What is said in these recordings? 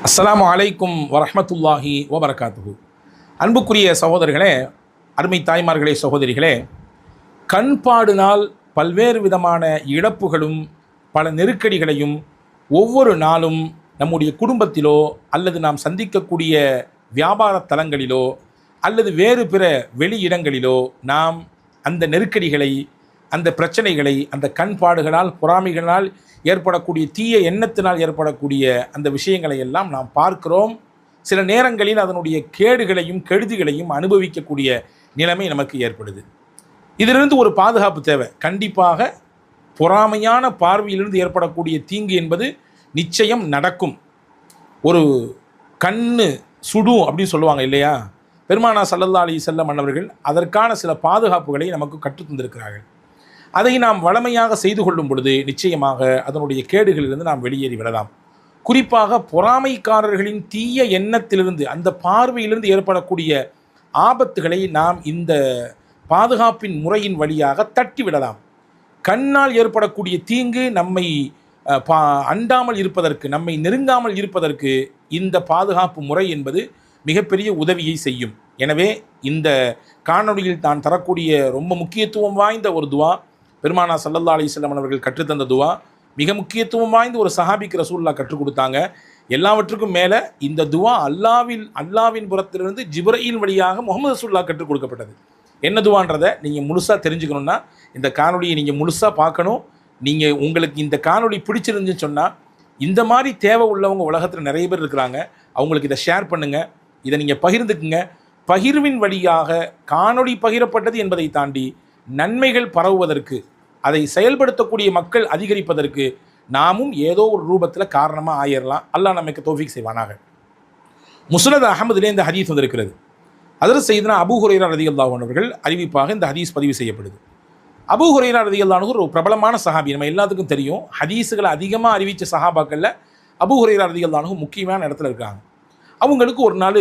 அஸ்ஸலாமு அலைக்கும் வரஹ்மத்துல்லாஹி வபரகாத்துஹு. அன்புக்குரிய சகோதரர்களே, அருமை தாய்மார்களே, சகோதரிகளே, கண்பாடினால் பல்வேறு விதமான இழப்புகளும் பல நெருக்கடிகளையும் ஒவ்வொரு நாளும் நம்முடைய குடும்பத்திலோ அல்லது நாம் சந்திக்கக்கூடிய வியாபார தலங்களிலோ அல்லது வேறு பிற வெளியிடங்களிலோ நாம் அந்த நெருக்கடிகளை, அந்த பிரச்சனைகளை, அந்த கண்பாடுகளால், பொறாமைகளால் ஏற்படக்கூடிய தீய எண்ணத்தினால் ஏற்படக்கூடிய அந்த விஷயங்களை எல்லாம் நாம் பார்க்கிறோம். சில நேரங்களில் அதனுடைய கேடுகளையும் கெடுதிகளையும் அனுபவிக்கக்கூடிய நிலைமை நமக்கு ஏற்படுது. இதிலிருந்து ஒரு பாதுகாப்பு தேவை. கண்டிப்பாக பொறாமையான பார்வையிலிருந்து ஏற்படக்கூடிய தீங்கு என்பது நிச்சயம் நடக்கும். ஒரு கண்ணு சுடும் அப்படின்னு சொல்லுவாங்க இல்லையா? பெருமானார் ஸல்லல்லாஹு அலைஹி வஸல்லம் அன்னவர்கள் அதற்கான சில பாதுகாப்புகளை நமக்கு கற்றுத் தந்திருக்கிறார்கள். அதை நாம் வளமையாக செய்து கொள்ளும் பொழுது நிச்சயமாக அதனுடைய கேடுகளிலிருந்து நாம் வெளியேறி விடலாம். குறிப்பாக பொறாமைக்காரர்களின் தீய எண்ணத்திலிருந்து, அந்த பார்வையிலிருந்து ஏற்படக்கூடிய ஆபத்துகளை நாம் இந்த பாதுகாப்பின் முறையின் வழியாக தட்டி விடலாம். கண்ணால் ஏற்படக்கூடிய தீங்கு நம்மை அண்டாமல் இருப்பதற்கு, நம்மை நெருங்காமல் இருப்பதற்கு இந்த பாதுகாப்பு முறை என்பது மிகப்பெரிய உதவியை செய்யும். எனவே இந்த காணொளியில் தான் தரக்கூடிய ரொம்ப முக்கியத்துவம் வாய்ந்த ஒரு துவா, பெருமானார் ஸல்லல்லாஹு அலைஹி வஸல்லம் அவர்கள் கற்றுத்தந்த துவா, மிக முக்கியத்துவம் வாய்ந்த ஒரு சஹாபிக்கு ரசூலுல்லாஹ் கற்றுக் கொடுத்தாங்க. எல்லாவற்றுக்கும் மேலே இந்த துவா அல்லாவின் புறத்திலிருந்து ஜிப்ரீல் வழியாக முஹம்மது ரசூலுல்லாஹ் கற்றுக் கொடுக்கப்பட்டது. என்ன துவான்றதை நீங்கள் முழுசாக தெரிஞ்சுக்கணுன்னா இந்த காணொலியை நீங்கள் முழுசாக பார்க்கணும். உங்களுக்கு இந்த காணொலி பிடிச்சிருந்துன்னு சொன்னால், இந்த மாதிரி தேவை உள்ளவங்க உலகத்தில் நிறைய பேர் இருக்கிறாங்க, அவங்களுக்கு இதை ஷேர் பண்ணுங்கள், இதை நீங்கள் பகிர்ந்துக்குங்க. பகிர்வின் வழியாக காணொளி பகிரப்பட்டது என்பதை தாண்டி நன்மைகள் பரவுவதற்கு, அதை செயல்படுத்தக்கூடிய மக்கள் அதிகரிப்பதற்கு நாமும் ஏதோ ஒரு ரூபத்தில் காரணமாக ஆயிடலாம். அல்லாஹ் நமக்கு தௌஃபீக் செய்வானாக. முஸ்னத் அஹமதிலே இந்த ஹதீஸ் வந்திருக்கிறது. அதில் செய்தனா அபூ ஹுரைரா ரலியல்லாஹு அன்ஹு அவர்கள் அறிவிப்பாக இந்த ஹதீஸ் பதிவு செய்யப்படுது. அபூ ஹுரைரா ரலியல்லாஹு அன்ஹு ஒரு பிரபலமான சஹாபி, நம்ம எல்லாத்துக்கும் தெரியும். ஹதீஸுகளை அதிகமாக அறிவித்த சஹாபாக்களில் அபூ ஹுரைரா ரலியல்லாஹு அன்ஹு முக்கியமான இடத்துல இருக்காங்க. அவங்களுக்கு ஒரு நாள்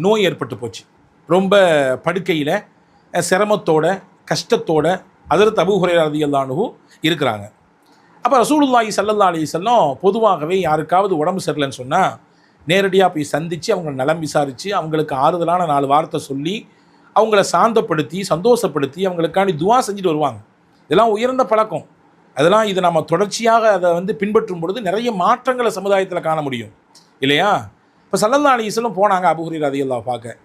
நோய் ஏற்பட்டு போச்சு. ரொம்ப படுக்கையில் சிரமத்தோட, கஷ்டத்தோட ஹஜ்ரத் அபூ ஹுரைரா ரலியல்லாஹு அன்ஹு இருக்கிறாங்க. அப்போ ரசூலுல்லாஹி ஸல்லல்லாஹு அலைஹி வஸல்லம் பொதுவாகவே யாருக்காவது உடம்பு சரியில்லைன்னு சொன்னால் நேரடியாக போய் சந்தித்து அவங்கள நலம் விசாரித்து அவங்களுக்கு ஆறுதலான 4 வார்த்தை சொல்லி அவங்கள சாந்தப்படுத்தி சந்தோஷப்படுத்தி அவங்களுக்காண்டி துவா செஞ்சுட்டு வருவாங்க. இதெல்லாம் உயர்ந்த பழக்கம். அதெல்லாம் இது நம்ம தொடர்ச்சியாக அதை பின்பற்றும் பொழுது நிறைய மாற்றங்களை சமுதாயத்தில் காண முடியும் இல்லையா? இப்போ ஸல்லல்லாஹு அலைஹி வஸல்லம் போனாங்க அபூ ஹுரைரா ரலியல்லாஹு பார்க்க.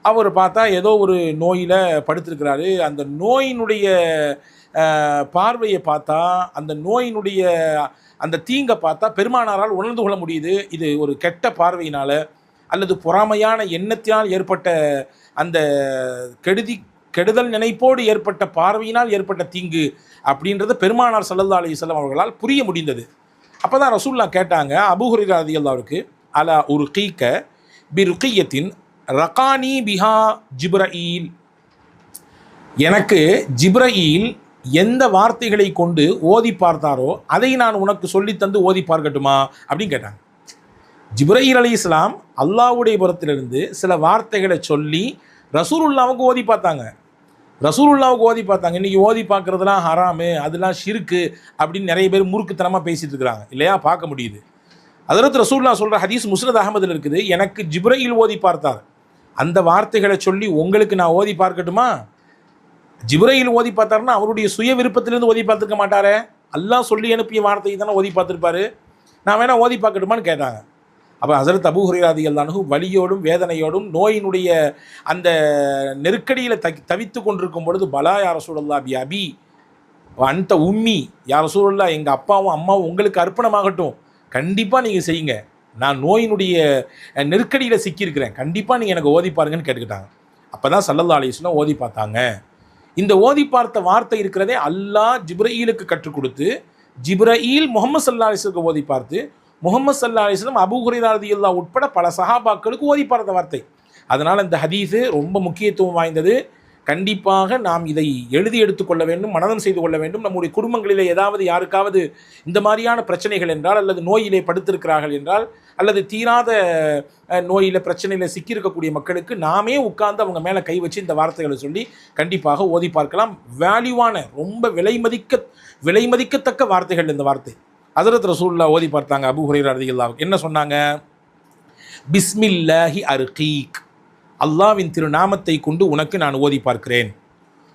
அவர் பார்த்தா ஏதோ ஒரு நோயில் படுத்திருக்கிறாரு. அந்த நோயினுடைய பார்வையை பார்த்தா, அந்த நோயினுடைய அந்த தீங்கை பார்த்தா பெருமானாரால் உணர்ந்து கொள்ள முடியுது. இது ஒரு கெட்ட பார்வையினால் அல்லது பொறாமையான எண்ணத்தினால் ஏற்பட்ட அந்த கெடுதல் நினைப்போடு ஏற்பட்ட பார்வையினால் ஏற்பட்ட தீங்கு அப்படின்றத பெருமானார் ஸல்லல்லாஹு அலைஹி வஸல்லம் அவர்களால் புரிய முடிந்தது. அப்போ தான் ரசூலுல்லாஹ் கேட்டாங்க அபூ ஹுரைரா ரலியல்லாஹுக்கு, அலா உர்கீக பி ருகியத்தின் ரகானி பிஹா ஜிப்ரீல், எனக்கு ஜிப்ரீல் எந்த வார்த்தைகளை கொண்டு ஓதி பார்த்தாரோ அதை நான் உனக்கு சொல்லித்தந்து ஓதி பார்க்கட்டுமா அப்படின்னு கேட்டாங்க. ஜிப்ரீல் அலைஹிஸ்ஸலாம் அல்லாஹ்வுடைய புறத்திலிருந்து சில வார்த்தைகளை சொல்லி ரசூலுல்லாவுக்கு ஓதி பார்த்தாங்க. இன்றைக்கி ஓதி பார்க்குறதுலாம் ஹராமு, அதெல்லாம் ஷிர்க்கு அப்படின்னு நிறைய பேர் முறுக்குத்தனமாக பேசிகிட்டு இருக்கிறாங்க இல்லையா? பார்க்க முடியுது. ஹஜ்ரத் ரசூலுல்லாஹ் சொல்கிற ஹதீஸ் முஸ்னத் அஹமதில் இருக்குது. எனக்கு ஜிப்ரீல் ஓதி பார்த்தார், அந்த வார்த்தைகளை சொல்லி உங்களுக்கு நான் ஓதி பார்க்கட்டுமா? ஜிப்ரீல் ஓதி பார்த்தாருன்னா அவருடைய சுய விருப்பத்திலேருந்து ஓதி பார்த்துருக்க மாட்டாரே, அல்லாஹ் சொல்லி அனுப்பிய வார்த்தையை தானே ஓதி பார்த்துருப்பாரு. நான் வேணால் ஓதி பார்க்கட்டுமான்னு கேட்டாங்க. அப்போ ஹஜ்ரத் அபூ ஹுரைரா ரலியல்லாஹு அன்ஹு வலியோடும் வேதனையோடும் நோயினுடைய அந்த நெருக்கடியில் தவித்து கொண்டிருக்கும் பொழுது, பலா யா ரசூலல்லாஹ் பி அபி அன்த உம்மி, யா ரசூலல்லாஹ் எங்கள் அப்பாவும் அம்மாவும் உங்களுக்கு அர்ப்பணமாகட்டும், கண்டிப்பாக நீங்கள் செய்யுங்க, நான் நோயினுடைய நெருக்கடியில் சிக்கியிருக்கிறேன், கண்டிப்பாக நீங்கள் எனக்கு ஓதி பாருங்கன்னு கேட்டுக்கிட்டாங்க. அப்போ தான் ஸல்லல்லாஹு அலைஹி வஸல்லம் ஓதி பார்த்தாங்க. இந்த ஓதி பார்த்த வார்த்தை இருக்கிறதே அல்லாஹ் ஜிப்ரீலுக்கு கற்றுக் கொடுத்து, ஜிப்ரீல் முஹம்மது ஸல்லல்லாஹு அலைஹி வஸல்லம் ஓதி பார்த்து, முஹம்மது ஸல்லல்லாஹு அலைஹி வஸல்லம் அபூ ஹுரைரா ரலியல்லாஹு உட்பட பல சஹாபாக்களுக்கு ஓதி பார்த்த வார்த்தை. அதனால் இந்த ஹதீஸு ரொம்ப முக்கியத்துவம் வாய்ந்தது. கண்டிப்பாக நாம் இதை எழுதி எடுத்துக்கொள்ள வேண்டும், மனனம் செய்து கொள்ள வேண்டும். நம்முடைய குடும்பங்களில் ஏதாவது யாருக்காவது இந்த மாதிரியான பிரச்சனைகள் என்றால், அல்லது நோயிலே படுத்திருக்கிறார்கள் என்றால், அல்லது தீராத நோயில் பிரச்சனையில் சிக்கியிருக்கக்கூடிய மக்களுக்கு நாமே உட்கார்ந்து அவங்க மேலே கை வச்சு இந்த வார்த்தைகளை சொல்லி கண்டிப்பாக ஓதி பார்க்கலாம். வேல்யூவான, ரொம்ப விலைமதிக்கத்தக்க வார்த்தைகள் இந்த வார்த்தை. ஹஜ்ரத் ரசூலுல்லாஹ் ஓதி பார்த்தாங்க அபூ ஹுரைரா ரலியல்லாஹு. என்ன சொன்னாங்க? பிஸ்மில்லாஹி அர்கீக், அல்லாவின் திருநாமத்தை கொண்டு உனக்கு நான் ஓதி பார்க்கிறேன்.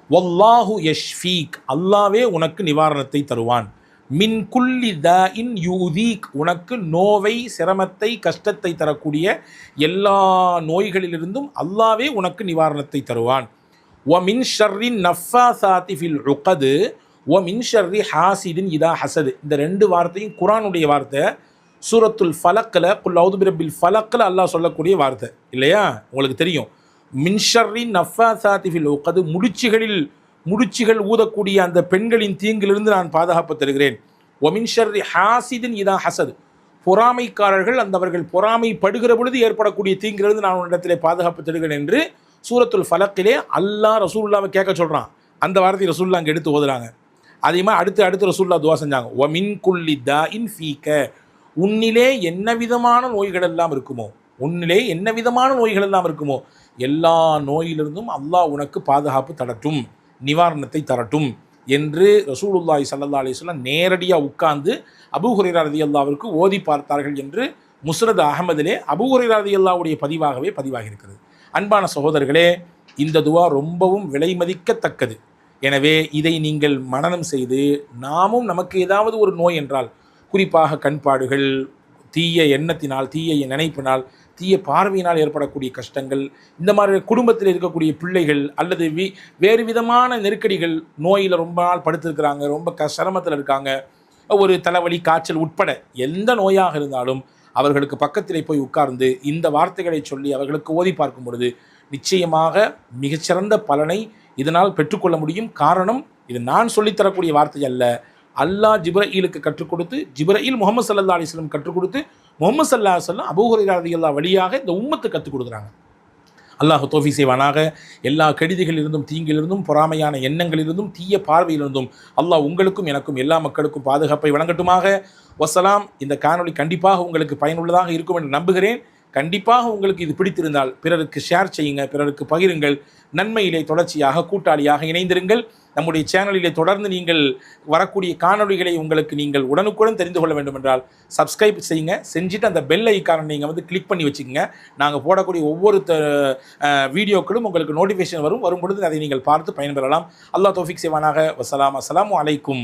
வல்லாஹு யஷ்ஃபீக், அல்லாவே உனக்கு நிவாரணத்தை தருவான். மின் குல்லி தாஇன் யூதீக், உனக்கு நோவை, சிரமத்தை, கஷ்டத்தை தரக்கூடிய எல்லா நோய்களிலிருந்தும் அல்லாவே உனக்கு நிவாரணத்தை தருவான். வ மின் ஷர்ரின் நஃபாசாத்தி ஃபில் உகது வ மின் ஷர்ரி ஹாசிதின் இதா ஹசது. இந்த ரெண்டு வார்த்தையும் குர்ஆனுடைய வார்த்தை. சூரத்துல் ஃபலக்கில் குல் அவுது பிரபில் ஃபலக்கில் அல்லாஹ் சொல்லக்கூடிய வார்த்தை இல்லையா, உங்களுக்கு தெரியும். மின் ஷர்ரி நஃபாசாத்தி ஃபில் உகது, முடிச்சுகள் ஊதக்கூடிய அந்த பெண்களின் தீங்கிலிருந்து நான் பாதுகாப்பு தருகிறேன். ஒமின் ஷர்ரி ஹாசிதின் இதா ஹசது, பொறாமைக்காரர்கள் அவர்கள் பொறாமைப்படுகிற பொழுது ஏற்படக்கூடிய தீங்கிலிருந்து நான் உன்னிடத்திலே பாதுகாப்பு தருகிறேன் என்று சூரத்துல் ஃபலக்கிலே அல்லாஹ் ரசூலுல்லாவை கேட்க சொல்கிறான். அந்த வார்த்தை ரசூலுல்லாஹ் அங்கே எடுத்து ஓதுறாங்க. அதே மாதிரி அடுத்து ரசூலுல்லாஹ் துவா செஞ்சாங்க. ஒமின் குல்லி தாஇன் ஃபீக, உன்னிலே என்ன விதமான நோய்கள் எல்லாம் இருக்குமோ எல்லா நோயிலிருந்தும் அல்லாஹ் உனக்கு பாதுகாப்பு தரட்டும், நிவாரணத்தை தரட்டும் என்று ரசூலுல்லாஹி ஸல்லல்லாஹு அலைஹி வஸல்லம் நேரடியாக உட்கார்ந்து அபூ ஹுரைரா ரலியல்லாஹுவிற்கு ஓதி பார்த்தார்கள் என்று முஸ்னத் அஹமதிலே அபூ ஹுரைரா ரலியல்லாஹுடைய பதிவாகவே பதிவாகி இருக்கிறது. அன்பான சகோதரர்களே, இந்த துவா ரொம்பவும் விலை மதிக்கத்தக்கது. எனவே இதை நீங்கள் மனனம் செய்து, நாமும் நமக்கு ஏதாவது ஒரு நோய் என்றால், குறிப்பாக கண்பாடுகள், தீய எண்ணத்தினால், தீய நினைப்பினால், தீய பார்வையினால் ஏற்படக்கூடிய கஷ்டங்கள், இந்த மாதிரி குடும்பத்தில் இருக்கக்கூடிய பிள்ளைகள் அல்லது வேறு விதமான நெருக்கடிகள், நோயில் ரொம்ப நாள் படுத்திருக்கிறாங்க, ரொம்ப சிரமத்தில் இருக்காங்க, ஒரு தலைவலி, காய்ச்சல் உட்பட எந்த நோயாக இருந்தாலும் அவர்களுக்கு பக்கத்திலே போய் உட்கார்ந்து இந்த வார்த்தைகளை சொல்லி அவர்களுக்கு ஓதி பார்க்கும் பொழுது நிச்சயமாக மிகச்சிறந்த பலனை இதனால் பெற்றுக்கொள்ள முடியும். காரணம், இது நான் சொல்லித்தரக்கூடிய வார்த்தை அல்ல, அல்லாஹ் ஜிப்ரஈலுக்கு கற்றுக் கொடுத்து, ஜிப்ரஈல் முஹம்மது ஸல்லல்லாஹு அலைஹி வஸல்லம் கற்றுக் கொடுத்து, முஹம்மது ஸல்லல்லாஹு அலைஹி வஸல்லம் அபூ ஹுரைரா ரலியல்லாஹு வழியாக இந்த உம்மத்துக்கு கற்றுக் கொடுக்குறாங்க. அல்லாஹ் தௌஃபீக் செய்வானாக. எல்லா கெடுதிகளிலிருந்தும், தீங்கிலிருந்தும், பொறாமையான எண்ணங்களிலிருந்தும், தீய பார்வையிலிருந்தும் அல்லாஹ் உங்களுக்கும் எனக்கும் எல்லா மக்களுக்கும் பாதுகாப்பை வழங்கட்டுமாக. வசலாம். இந்த காணொளி கண்டிப்பாக உங்களுக்கு பயனுள்ளதாக இருக்கும் என்று நம்புகிறேன். கண்டிப்பாக உங்களுக்கு இது பிடித்திருந்தால் பிறருக்கு ஷேர் செய்யுங்க, பிறருக்கு பகிருங்கள். நன்மையிலே தொடர்ச்சியாக கூட்டாளியாக இணைந்திருங்கள். நம்முடைய சேனலிலே தொடர்ந்து நீங்கள் வரக்கூடிய காணொளிகளை நீங்கள் உடனுக்குடன் தெரிந்து கொள்ள வேண்டும் என்றால் சப்ஸ்கிரைப் செய்யுங்க. செஞ்சுட்டு அந்த பெல் ஐக்கானை நீங்கள் கிளிக் பண்ணி வச்சுக்கோங்க. நாங்கள் போடக்கூடிய ஒவ்வொரு வீடியோக்களும் உங்களுக்கு நோட்டிஃபிகேஷன் வரும் பொழுது அதை நீங்கள் பார்த்து பயன்பெறலாம். அல்லாஹ் தௌஃபீக் செய்வானாக. வஸ்ஸலாம். அஸ்ஸலாமு அலைக்கும்.